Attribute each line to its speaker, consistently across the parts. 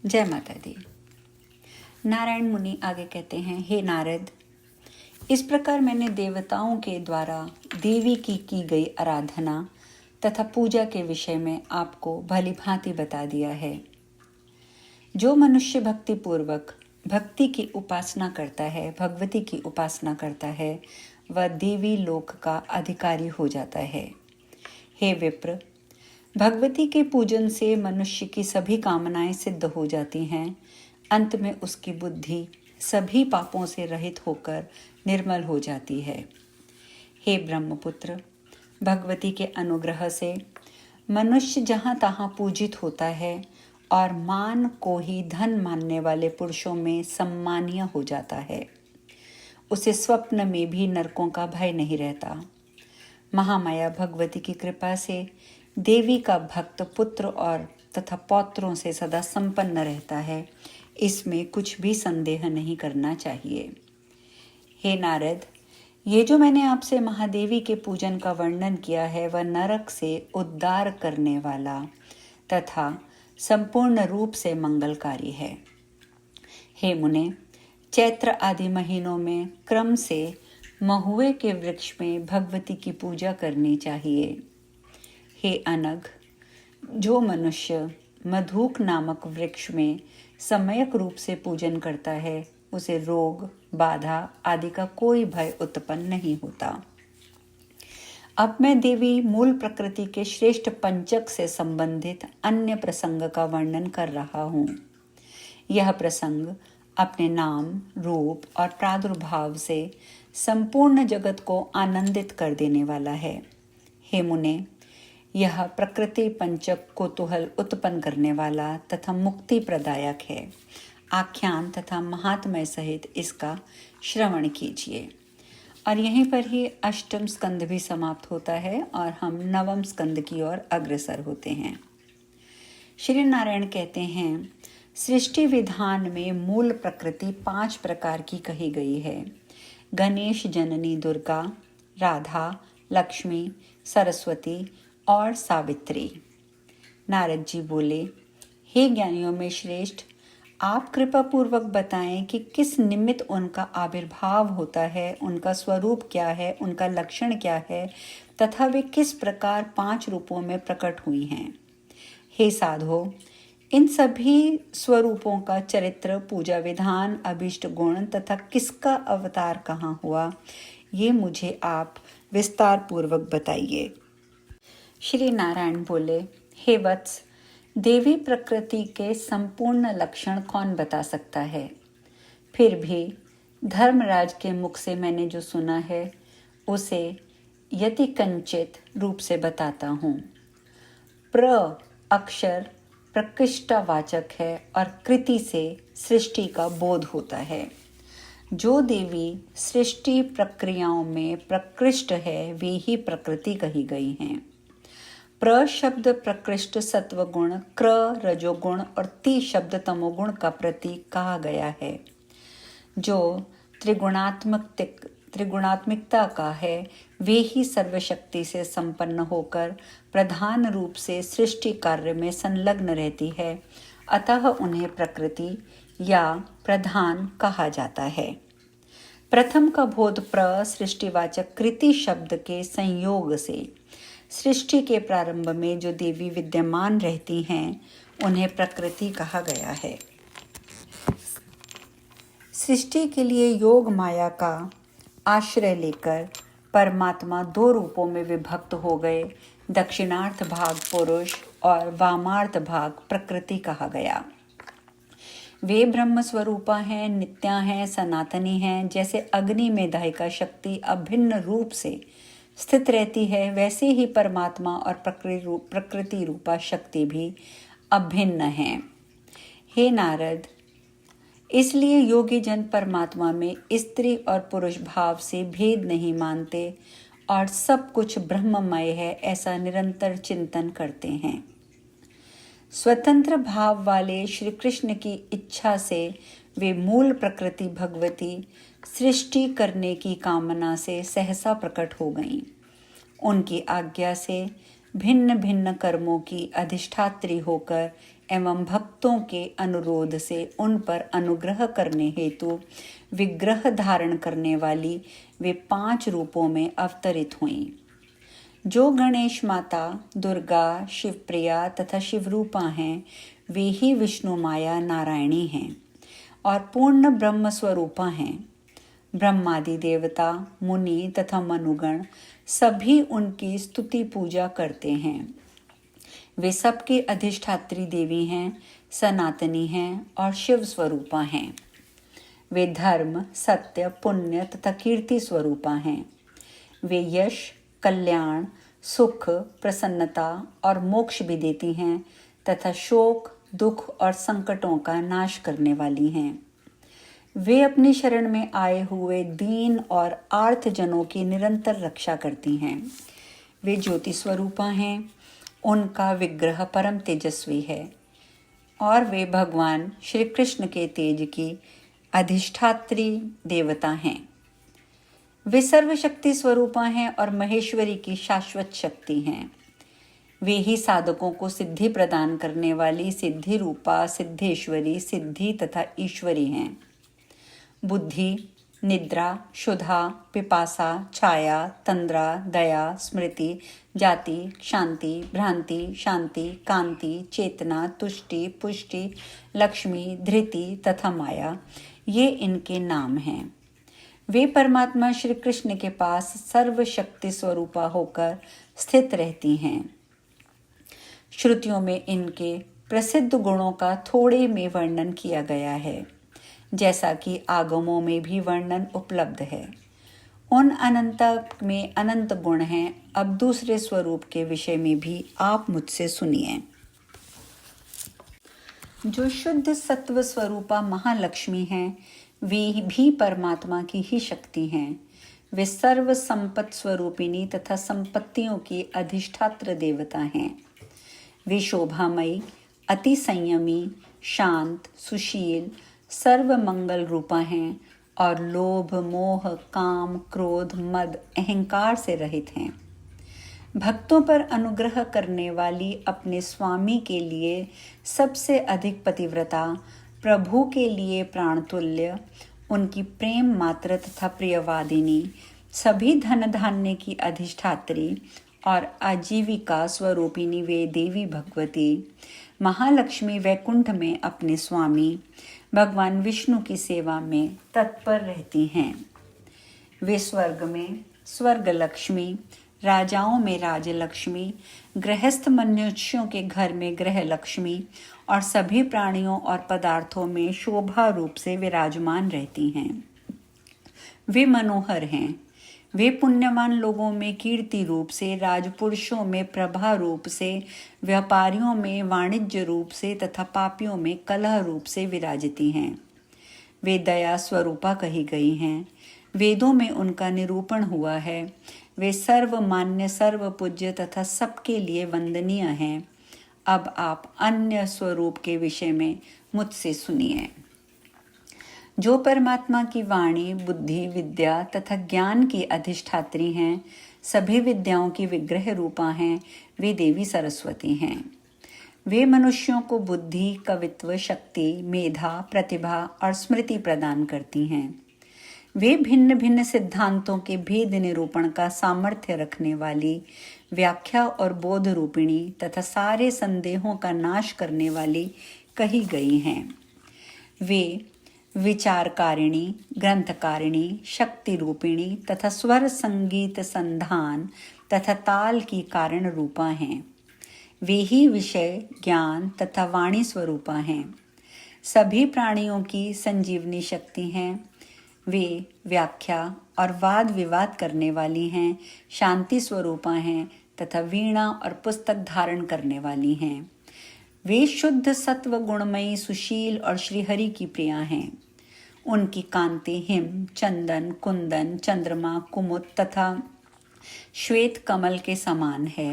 Speaker 1: जय माता दी। नारायण मुनि आगे कहते हैं, हे नारद, इस प्रकार मैंने देवताओं के द्वारा देवी की गई आराधना तथा पूजा के विषय में आपको भली भांति बता दिया है। जो मनुष्य भक्ति पूर्वक भक्ति की उपासना करता है, भगवती की उपासना करता है, वह देवी लोक का अधिकारी हो जाता है। हे विप्र, भगवती के पूजन से मनुष्य की सभी कामनाएं सिद्ध हो जाती हैं। अंत में उसकी बुद्धि सभी पापों से रहित होकर निर्मल हो जाती है। हे ब्रह्मपुत्र, भगवती के अनुग्रह से मनुष्य जहाँ तहाँ पूजित होता है और मान को ही धन मानने वाले पुरुषों में सम्मानीय हो जाता है। उसे स्वप्न में भी नरकों का भय नहीं रहता। महामाया भगवती की कृपा से देवी का भक्त पुत्र और तथा पौत्रों से सदा संपन्न रहता है। इसमें कुछ भी संदेह नहीं करना चाहिए। हे नारद, ये जो मैंने आपसे महादेवी के पूजन का वर्णन किया है, वह नरक से उद्धार करने वाला तथा संपूर्ण रूप से मंगलकारी है। हे मुने, चैत्र आदि महीनों में क्रम से महुए के वृक्ष में भगवती की पूजा करनी चाहिए। हे अनघ, जो मनुष्य मधुक नामक वृक्ष में सम्यक रूप से पूजन करता है, उसे रोग बाधा आदि का कोई भय उत्पन्न नहीं होता। अब मैं देवी मूल प्रकृति के श्रेष्ठ पंचक से संबंधित अन्य प्रसंग का वर्णन कर रहा हूँ। यह प्रसंग अपने नाम, रूप और प्रादुर्भाव से संपूर्ण जगत को आनंदित कर देने वाला है। हे मुने, यह प्रकृति पंचक कौतूहल उत्पन्न करने वाला तथा मुक्ति प्रदायक है। आख्यान तथा महात्म्य सहित इसका श्रवण कीजिए। और यहीं पर ही अष्टम स्कंद भी समाप्त होता है और हम नवम स्कंद की ओर अग्रसर होते हैं। श्री नारायण कहते हैं, सृष्टि विधान में मूल प्रकृति 5 प्रकार की कही गई है। गणेश जननी दुर्गा, राधा, लक्ष्मी, सरस्वती और सावित्री। नारद जी बोले, हे ज्ञानियों में श्रेष्ठ, आप कृपा पूर्वक बताएं कि किस निमित्त उनका आविर्भाव होता है, उनका स्वरूप क्या है, उनका लक्षण क्या है तथा वे किस प्रकार 5 रूपों में प्रकट हुई हैं। हे साधो, इन सभी स्वरूपों का चरित्र, पूजा विधान, अभिष्ट गुण तथा किसका अवतार कहाँ हुआ, ये मुझे आप विस्तार पूर्वक बताइए। श्री नारायण बोले, हे वत्स, देवी प्रकृति के संपूर्ण लक्षण कौन बता सकता है? फिर भी धर्मराज के मुख से मैंने जो सुना है उसे यति कंचित रूप से बताता हूँ। प्र अक्षर प्रकृष्टवाचक है और कृति से सृष्टि का बोध होता है। जो देवी सृष्टि प्रक्रियाओं में प्रकृष्ट है, वे ही प्रकृति कही गई हैं। प्र शब्द प्रकृष्ट सत्वगुण, क्र रजोगुण और ति शब्द तमोगुण का प्रतीक कहा गया है। जो त्रिगुणात्मिकता का है, वे ही सर्वशक्ति से संपन्न होकर प्रधान रूप से सृष्टि कार्य में संलग्न रहती है। अतः उन्हें प्रकृति या प्रधान कहा जाता है। प्रथम का बोध प्र सृष्टिवाचक कृति शब्द के संयोग से सृष्टि के प्रारंभ में जो देवी विद्यमान रहती हैं, उन्हें प्रकृति कहा गया है। सृष्टि के लिए योग माया का आश्रय लेकर परमात्मा 2 रूपों में विभक्त हो गए। दक्षिणार्थ भाग पुरुष और वामार्थ भाग प्रकृति कहा गया। वे ब्रह्म स्वरूपा हैं, नित्या हैं, सनातनी हैं। जैसे अग्नि में दाहिका शक्ति अभिन्न रूप से स्थित रहती है, वैसे ही परमात्मा और प्रकृति रूपा शक्ति भी अभिन्न हैं। हे नारद, इसलिए योगी जन परमात्मा में स्त्री और पुरुष भाव से भेद नहीं मानते और सब कुछ ब्रह्ममय है ऐसा निरंतर चिंतन करते हैं। स्वतंत्र भाव वाले श्री कृष्ण की इच्छा से वे मूल प्रकृति भगवती सृष्टि करने की कामना से सहसा प्रकट हो गईं। उनकी आज्ञा से भिन्न भिन्न कर्मों की अधिष्ठात्री होकर एवं भक्तों के अनुरोध से उन पर अनुग्रह करने हेतु विग्रह धारण करने वाली वे 5 रूपों में अवतरित हुईं। जो गणेश माता, दुर्गा, शिवप्रिया तथा शिवरूपा हैं, वे ही विष्णु माया नारायणी हैं और पूर्ण ब्रह्म स्वरूपा हैं। ब्रह्मादि देवता, मुनि तथा मनुगण सभी उनकी स्तुति पूजा करते हैं। वे सबके अधिष्ठात्री देवी हैं, सनातनी हैं और शिव स्वरूपा हैं। वे धर्म, सत्य, पुण्य तथा कीर्ति स्वरूपा हैं। वे यश, कल्याण, सुख, प्रसन्नता और मोक्ष भी देती हैं तथा शोक, दुख और संकटों का नाश करने वाली हैं। वे अपनी शरण में आए हुए दीन और आर्त जनों की निरंतर रक्षा करती हैं। वे ज्योति स्वरूपा हैं। उनका विग्रह परम तेजस्वी है और वे भगवान श्री कृष्ण के तेज की अधिष्ठात्री देवता हैं। वे सर्वशक्ति स्वरूपा हैं और महेश्वरी की शाश्वत शक्ति हैं। वे ही साधकों को सिद्धि प्रदान करने वाली सिद्धि रूपा, सिद्धेश्वरी, सिद्धि तथा ईश्वरी हैं। बुद्धि, निद्रा, क्षुधा, पिपासा, छाया, तंद्रा, दया, स्मृति, जाति, शांति, भ्रांति, शांति, कांति, चेतना, तुष्टि, पुष्टि, लक्ष्मी, धृति तथा माया, ये इनके नाम हैं। वे परमात्मा श्री कृष्ण के पास सर्वशक्ति स्वरूपा होकर स्थित रहती हैं। श्रुतियों में इनके प्रसिद्ध गुणों का थोड़े में वर्णन किया गया है, जैसा कि आगमों में भी वर्णन उपलब्ध है। उन अनंत में अनंत गुण हैं। अब दूसरे स्वरूप के विषय में भी आप मुझसे सुनिए। जो शुद्ध सत्व स्वरूपा महालक्ष्मी हैं, वे भी परमात्मा की ही शक्ति हैं। वे सर्व संपत्ति स्वरूपिणी तथा संपत्तियों की अधिष्ठात्र देवता हैं। वे शोभामयी, अति संयमी, शांत, सुशील, सर्व मंगल रूपा हैं और लोभ, मोह, काम, क्रोध, मद, अहंकार से रहित हैं। भक्तों पर अनुग्रह करने वाली, अपने स्वामी के लिए सबसे अधिक पतिव्रता, प्रभु के लिए प्राणतुल्य, उनकी प्रेम मात्र तथा प्रियवादिनी, सभी धन धान्य की अधिष्ठात्री और आजीविका स्वरूपिणी वे देवी भगवती महालक्ष्मी वैकुंठ में अपने स्वामी भगवान विष्णु की सेवा में तत्पर रहती हैं। वे स्वर्ग में स्वर्ग लक्ष्मी, राजाओं में राजलक्ष्मी, गृहस्थ मनुष्यों के घर में गृह लक्ष्मी और सभी प्राणियों और पदार्थों में शोभा रूप से विराजमान रहती हैं। वे मनोहर हैं। वे पुण्यवान लोगों में कीर्ति रूप से, राजपुरुषों में प्रभा रूप से, व्यापारियों में वाणिज्य रूप से तथा पापियों में कलह रूप से विराजती हैं। वे दया स्वरूपा कही गई हैं। वेदों में उनका निरूपण हुआ है। वे सर्वमान्य, सर्वपूज्य तथा सबके लिए वंदनीय हैं। अब आप अन्य स्वरूप के विषय में मुझसे सुनिए। जो परमात्मा की वाणी, बुद्धि, विद्या तथा ज्ञान की अधिष्ठात्री हैं, सभी विद्याओं की विग्रह रूपा हैं, वे देवी सरस्वती हैं। वे मनुष्यों को बुद्धि, कवित्व, शक्ति, मेधा, प्रतिभा और स्मृति प्रदान करती हैं। वे भिन्न भिन्न सिद्धांतों के भेद निरूपण का सामर्थ्य रखने वाली, व्याख्या और बोध रूपिणी तथा सारे संदेहों का नाश करने वाली कही गई हैं। वे विचारकारिणी, ग्रंथकारिणी, शक्ति रूपिणी तथा स्वर संगीत संधान तथा ताल की कारण रूपा हैं। वे ही विषय, ज्ञान तथा वाणी स्वरूपा हैं। सभी प्राणियों की संजीवनी शक्ति हैं। वे व्याख्या और वाद विवाद करने वाली हैं, शांति स्वरूपा हैं तथा वीणा और पुस्तक धारण करने वाली हैं। वे शुद्ध सत्व गुणमयी, सुशील और श्रीहरि की प्रिया हैं। उनकी कांति हिम, चंदन, कुंदन, चंद्रमा, कुमुद तथा श्वेत कमल के समान है।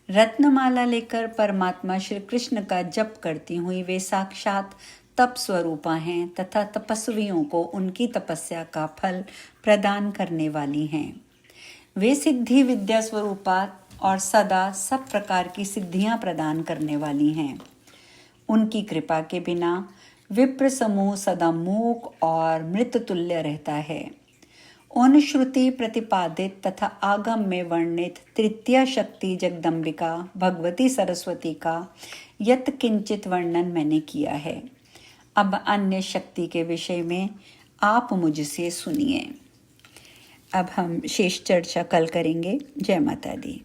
Speaker 1: रत्नमाला लेकर परमात्मा श्री कृष्ण का जप करती हुई वे साक्षात तप स्वरूपा हैं तथा तपस्वियों को उनकी तपस्या का फल प्रदान करने वाली हैं। वे सिद्धि विद्या स्वरूपा और सदा सब प्रकार की सिद्धियां प्रदान करने वाली हैं। उनकी कृपा के बिना विप्र समूह सदा मूक और मृततुल्य रहता है। उन श्रुति प्रतिपादित तथा आगम में वर्णित तृतीय शक्ति जगदम्बिका भगवती सरस्वती का यत किंचित वर्णन मैंने किया है। अब अन्य शक्ति के विषय में आप मुझसे सुनिए। अब हम शेष चर्चा कल करेंगे। जय माता दी।